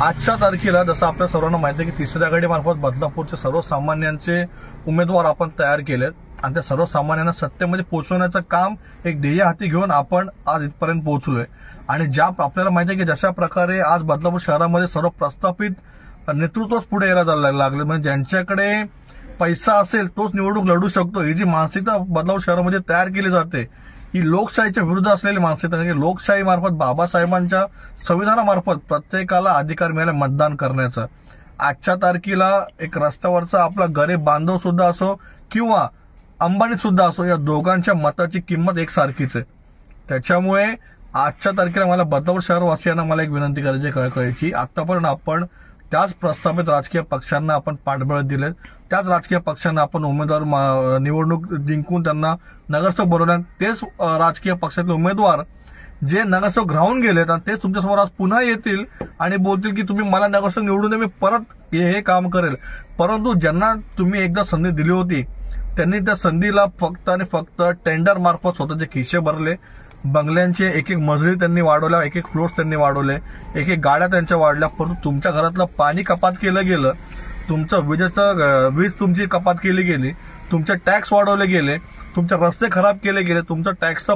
आजच्या तारखेला जसं आपल्या सर्वांना माहिती आहे की तिसऱ्या आघाडीमार्फत बदलापूरचे सर्वसामान्यांचे उमेदवार आपण तयार केलेत आणि त्या सर्वसामान्यांना सत्तेमध्ये पोहोचवण्याचं काम एक ध्येय हाती घेऊन आपण आज इथपर्यंत पोहोचलोय। आणि ज्या आपल्याला माहिती आहे की जशा प्रकारे आज बदलापूर शहरामध्ये सर्व प्रस्थापित नेतृत्वच पुढे यायला लागले, म्हणजे ज्यांच्याकडे पैसा असेल तोच निवडणूक लढू शकतो, ही जी मानसिकता बदलापूर शहरामध्ये तयार केली जाते ही लोकशाहीच्या विरुद्ध असलेली मानसिकता आहे। लोकशाही मार्फत बाबासाहेबांच्या संविधानामार्फत प्रत्येकाला अधिकार मिळाला मतदान करण्याचा। आजच्या तारखेला एक रस्त्यावरचा आपला गरीब बांधव सुद्धा असो किंवा अंबानी सुद्धा असो, या दोघांच्या मताची किंमत एकसारखीच आहे। त्याच्यामुळे आजच्या तारखेला मला बदलापूर शहरवासियांना मला एक विनंती करायची कळकळीची, आतापर्यंत आपण त्याच प्रस्थापित राजकीय पक्षांना आपण पाठबळ दिले, त्याच राजकीय पक्षांना आपण उमेदवार निवडणूक जिंकून त्यांना नगरसेवक बनवले, तेच राजकीय पक्षातले उमेदवार जे नगरसेवक राहून गेलेत आणि तेच तुमच्यासमोर आज पुन्हा येतील आणि बोलतील की तुम्ही मला नगरसेवक निवडून द्या, मी परत हे काम करेल। परंतु ज्यांना तुम्ही एकदा संधी दिली होती त्यांनी त्या संधीला फक्त आणि फक्त टेंडर मार्फत स्वतःचे खिसे भरले, बंगल्यांचे एक एक मजली त्यांनी वाढवल्या, एक एक फ्लोर्स त्यांनी वाढवले, एक एक गाड्या त्यांच्या वाढल्या, परंतु तुमच्या घरातलं पाणी कपात केलं गेलं, तुमचं वीज तुमची कपात केली गेली, तुमचे टॅक्स वाढवले गेले, तुमचे रस्ते खराब केले गेले, तुमचा टॅक्सचा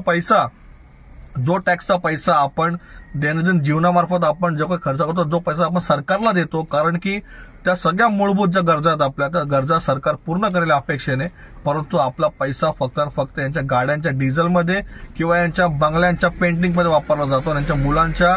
पैसा आपण दैनंदिन जीवनामार्फत आपण जो काही खर्च करतो, जो पैसा आपण सरकारला देतो, कारण की त्या सगळ्या मूलभूत ज्या गरजा आहेत आपल्या, त्या गरजा सरकार पूर्ण करेल अपेक्षेने, परंतु आपला पैसा फक्त आणि फक्त यांच्या गाड्यांच्या डिझेलमध्ये किंवा यांच्या बंगल्यांच्या पेंटिंगमध्ये वापरला जातो, यांच्या मुलांच्या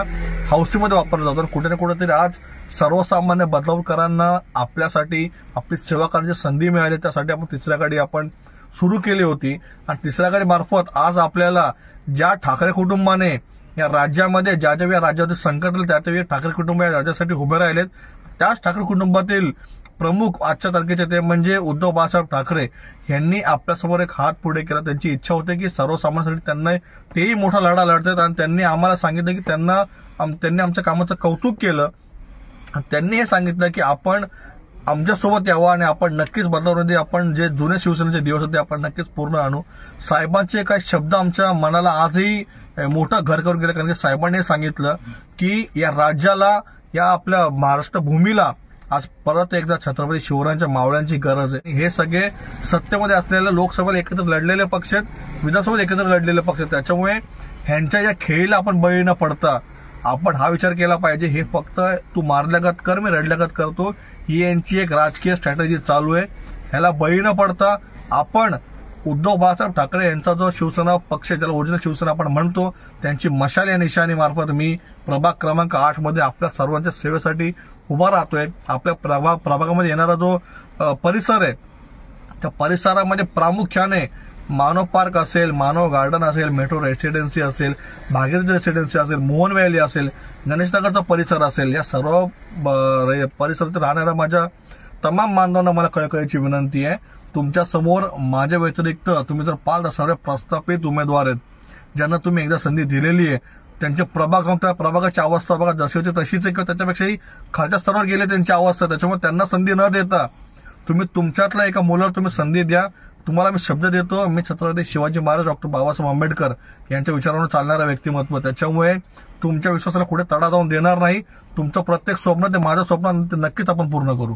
हाऊसिंगमध्ये वापरला जातो। कुठे ना कुठेतरी आज सर्वसामान्य बदलापूरकरांना आपल्यासाठी आपली सेवा करण्याची संधी मिळाली, त्यासाठी आपण तिसऱ्या गाडी आपण सुरू केली होती आणि तिसऱ्या गाडी मार्फत आज आपल्याला ज्या ठाकरे कुटुंबाने या राज्यामध्ये ज्या या राज्यामध्ये संकट आलं त्या ठाकरे कुटुंब या राज्यासाठी उभे राहिलेत, त्याच ठाकरे कुटुंबातील प्रमुख आजच्या तारखेचे ते म्हणजे उद्धव बाळासाहेब ठाकरे यांनी आपल्यासमोर एक हात पुढे केला। त्यांची इच्छा होती की सर्वसामान्यांसाठी त्यांना तेही मोठा लढा लढतात आणि त्यांनी आम्हाला सांगितलं की त्यांनी आमच्या कामाचं कौतुक केलं। त्यांनी हे सांगितलं की आपण आमच्यासोबत यावं आणि आपण नक्कीच बदलापूरमध्ये आपण जे जुने शिवसेनेचे दिवस होते आपण नक्कीच पूर्ण आणू। साहेबांचे काही शब्द आमच्या मनाला आजही मोठं घर करून गेलं, कारण की साहेबांनी सांगितलं की या राज्याला, या आपल्या महाराष्ट्र भूमीला आज परत एकदा छत्रपती शिवरायांच्या मावळ्यांची गरज आहे। हे सगळे सत्तेमध्ये असलेले लोकसभेला एकत्र लढलेले पक्ष आहेत, विधानसभेत एकत्र लढलेले पक्ष आहेत, त्याच्यामुळे ह्यांच्या या खेळीला आपण बळी न पडता आपण हा विचार केला पाहिजे, हे फक्त तू मारल्यागत कर मी रडल्यागत करतो, ही यांची एक राजकीय स्ट्रॅटेजी चालू आहे। ह्याला बळी न पडता आपण उद्धव बाळासाहेब ठाकरे यांचा जो शिवसेना पक्ष ज्याला ओरिजिनल शिवसेना आपण म्हणतो, त्यांची मशाल या निशाणी मार्फत मी प्रभाग क्रमांक 8 मध्ये आपल्या सर्वांच्या सेवेसाठी उभा राहतोय। आपल्या प्रभागामध्ये येणारा जो परिसर आहे त्या परिसरामध्ये प्रामुख्याने मानव पार्क असेल, मानव गार्डन असेल, मेट्रो रेसिडेन्सी असेल, भागीरथी रेसिडेन्सी असेल, मोहन व्हॅली असेल, गणेशनगरचा परिसर असेल, या सर्व परिसरात राहणाऱ्या माझ्या तमाम बांधवांना मला कळकळीची विनंती आहे, तुमच्या समोर माझ्या व्यतिरिक्त तुम्ही जर पाल सर्व प्रस्थापित उमेदवार आहेत ज्यांना तुम्ही एकदा संधी दिलेली आहे, त्यांचे प्रभागाची अवस्था बघा जशी होती तशीच आहे किंवा त्याच्यापेक्षाही खालच्या स्तरावर गेले त्यांची अवस्था, त्याच्यामुळे त्यांना संधी न देता तुम्ही तुमच्यातल्या एका मुलाला तुम्ही संधी द्या। तुम्हाला मी शब्द देतो, मी छत्रपती शिवाजी महाराज डॉक्टर बाबासाहेब आंबेडकर यांच्या विचारांवर चालणारा व्यक्तिमत्व, त्याच्यामुळे तुमच्या विश्वासाला कुठे तडा जाऊन देणार नाही। तुमचं प्रत्येक स्वप्न ते माझं स्वप्न नक्कीच आपण पूर्ण करू।